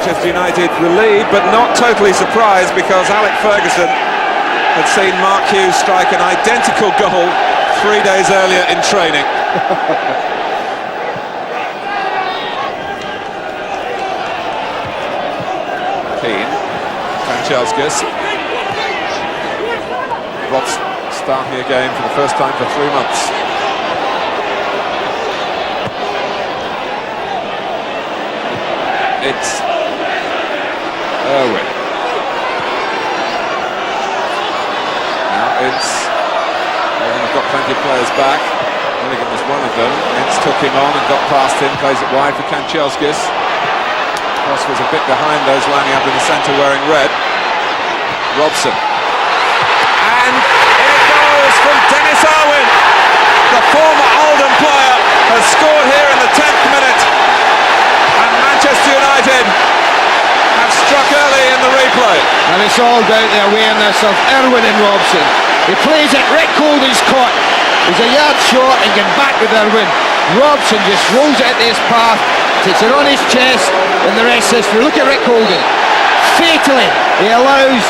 Manchester United relieved, but not totally surprised, because Alec Ferguson had seen Mark Hughes strike an identical goal 3 days earlier in training. Keane, Kanchelskis. Rob's starting again for the first time for 3 months. It's Irwin. Now it's... They've got plenty of players back. Milligan was one of them. Ince took him on and got past him, plays it wide for Kanchelskis. Cross was a bit behind those lining up in the centre wearing red. Robson. And in it goes from Dennis Irwin. The former Oldham player has scored here in the 10th minute. And Manchester United have struck early in the replay. And it's all down to the awareness of Irwin and Robson. He plays it, Rick Holden's caught. He's a yard short and getting back with Irwin. Robson just rolls it into his path, takes it on his chest, and the rest is history. Look at Rick Holden. Fatally, he allows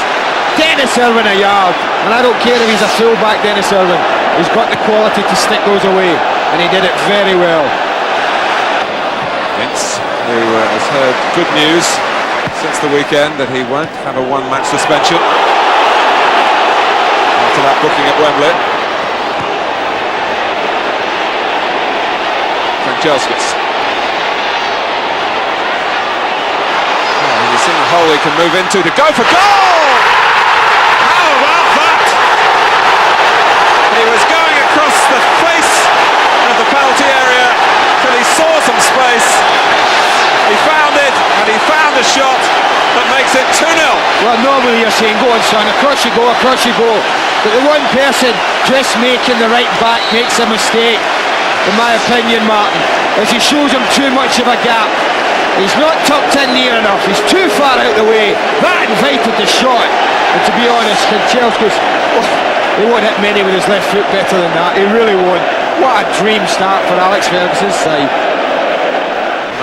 Dennis Irwin a yard. And I don't care if he's a full-back, Dennis Irwin. He's got the quality to stick those away, and he did it very well. Ince, who has heard good news since the weekend that he won't have a one-match suspension after that booking at Wembley. Kanchelskis. He's seen a hole he can move into to go for goal! How about that? He was going across the face of the penalty area till he saw some space. He found it, and he found a shot that makes it 2-0. Well, normally you're saying, go on son, across you go, across you go. But the one person just making the right back makes a mistake, in my opinion, Martin, as he shows him too much of a gap. He's not tucked in near enough, he's too far out the way. That invited the shot. And to be honest, Kanchelskis, he won't hit many with his left foot better than that. He really won't. What a dream start for Alex Ferguson's side.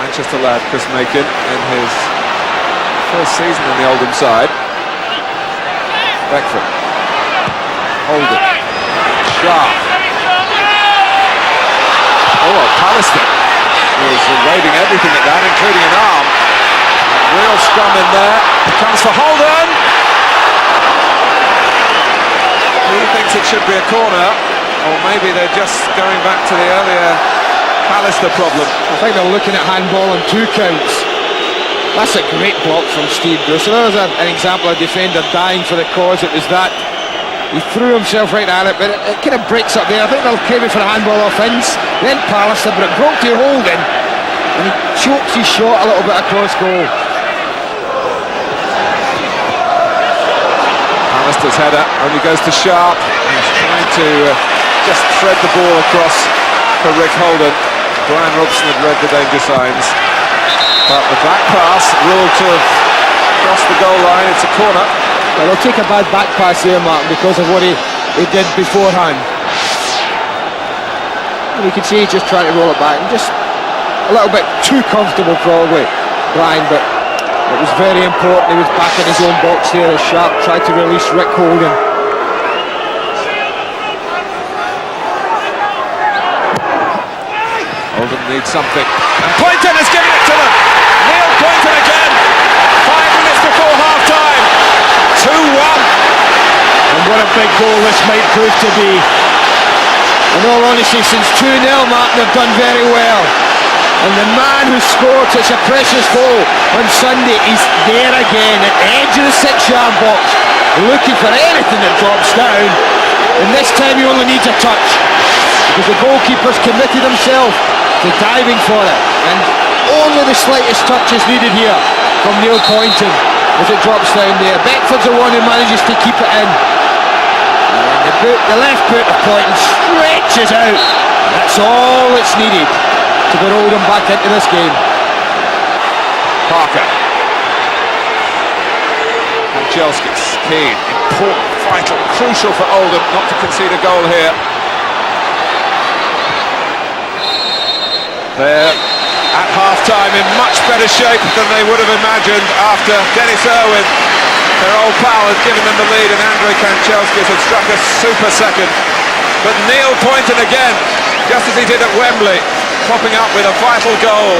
Manchester lad Chris Macon in his first season in the Oldham side. Beckford. Oldham. Sharp. Oh, Pallister was waving everything at that, including an arm. Real scrum in there. Comes for Holden. He thinks it should be a corner, or maybe they're just going back to the earlier Pallister problem. I think they're looking at handball on 2 counts. That's a great block from Steve Bruce. So there's an example of a defender dying for the cause. It was that. He threw himself right at it, but it kind of breaks up there. I think they'll claim it for a handball off Ince, then Pallister, but it broke to Holden, and he chokes his shot a little bit across goal. Pallister's header only goes to Sharp. He's trying to just thread the ball across for Rick Holden. Brian Robson had read the danger signs, but the back pass ruled to have crossed the goal line. It's a corner. Well, they'll take a bad back pass here, Martin, because of what he did beforehand. And you can see he's just trying to roll it back, and just a little bit too comfortable probably, Brian, but it was very important. He was back in his own box there as Sharp tried to release Rick Holden. Oldham needs something, and Poynton has given it to them. Neil Poynton again, 5 minutes before half-time. 2-1. And what a big goal this might prove to be. In all honesty, since 2-0, Martin, have done very well. And the man who scored such a precious goal on Sunday is there again at the edge of the 6-yard box, looking for anything that drops down. And this time he only needs a touch, because the goalkeeper's committed himself to diving for it. And only the slightest touch is needed here from Neil Poynton as it drops down there. Beckford's the one who manages to keep it in. And the left foot of Poynton stretches out. That's all that's needed to put Oldham back into this game. Parker. Kanchelskis. Keane. Important, vital, crucial for Oldham not to concede a goal here. There at half-time in much better shape than they would have imagined after Dennis Irwin, their old pal, had given them the lead, and Andrei Kanchelskis had struck a super second. But Neil Poynton again, just as he did at Wembley, popping up with a vital goal.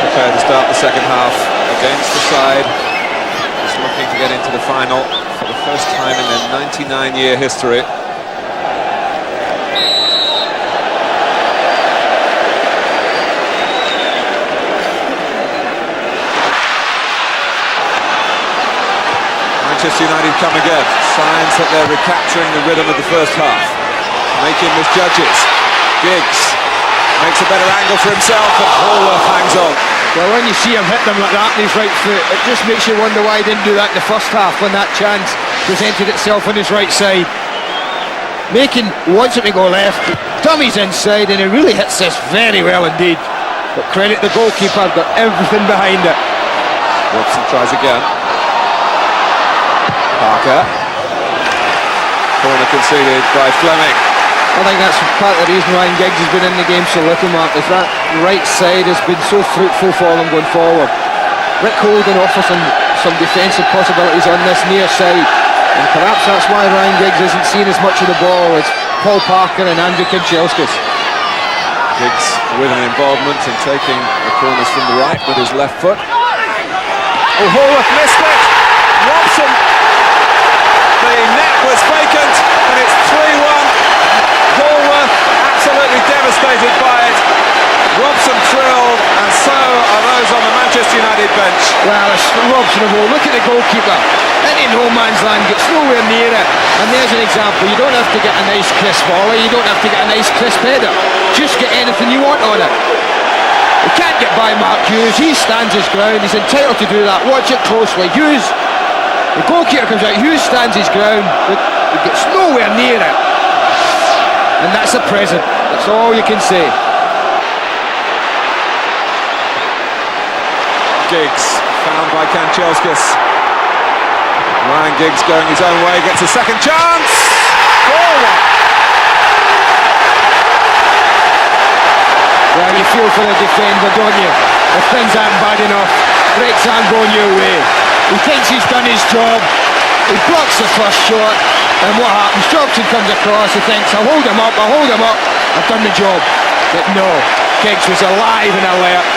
Prepare to start the second half against the side who's looking to get into the final for the first time in their 99-year history. Manchester United come again. Signs that they're recapturing the rhythm of the first half. Making misjudges. Giggs makes a better angle for himself, and Hallworth hangs on. Well, when you see him hit them like that on his right foot, it just makes you wonder why he didn't do that in the first half when that chance presented itself on his right side. Wants it to go left, dummies inside, and he really hits this very well indeed. But credit the goalkeeper, got everything behind it. Robson tries again. Parker. Corner conceded by Fleming. I think that's part of the reason Ryan Giggs has been in the game so little, Mark, is that right side has been so fruitful for them going forward. Rick Holding offers some defensive possibilities on this near side, and perhaps that's why Ryan Giggs isn't seeing as much of the ball as Paul Parker and Andrei Kanchelskis. Giggs with an involvement in taking the corners from the right with his left foot. Oh, Hallworth missed it! Robson! The net was vacant, and it's 3-1. Hallworth absolutely devastated by it. Robson thrilled, and so are those on the Manchester United bench. Well, it's Robson of all. Look at the goalkeeper. Into no man's land, gets nowhere near it. And there's an example. You don't have to get a nice crisp volley, you don't have to get a nice crisp header. Just get anything you want on it. You can't get by Mark Hughes. He stands his ground. He's entitled to do that. Watch it closely. Hughes, the goalkeeper comes out. Hughes stands his ground, but he gets nowhere near it. And that's a present. That's all you can say. Giggs found by Kanchelskis. Ryan Giggs going his own way, gets a second chance. 4-1. Well, you feel for the defender, don't you? If things aren't bad enough, breaks aren't going your way. He thinks he's done his job. He blocks the first shot, and what happens? Jobson comes across, he thinks, I'll hold him up, I've done the job. But no, Giggs was alive and alert,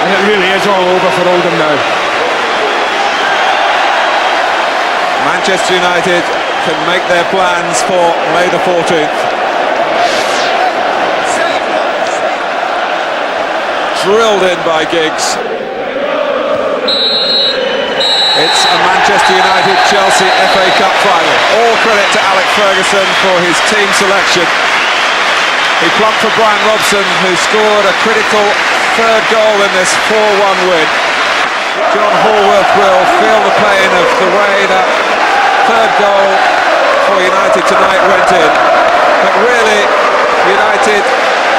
and it really is all over for Oldham now. Manchester United can make their plans for May the 14th. Drilled in by Giggs. It's a Manchester United-Chelsea FA Cup final. All credit to Alex Ferguson for his team selection. He plumped for Brian Robson, who scored a critical third goal in this 4-1 win. John Hallworth will feel the pain of the way that third goal for United tonight went in. But really, United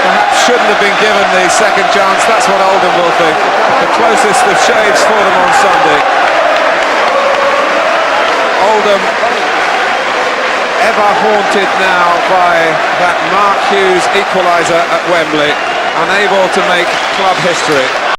perhaps shouldn't have been given the second chance. That's what Oldham will think. The closest of shaves for them on Sunday. Oldham, ever haunted now by that Mark Hughes equaliser at Wembley, unable to make club history.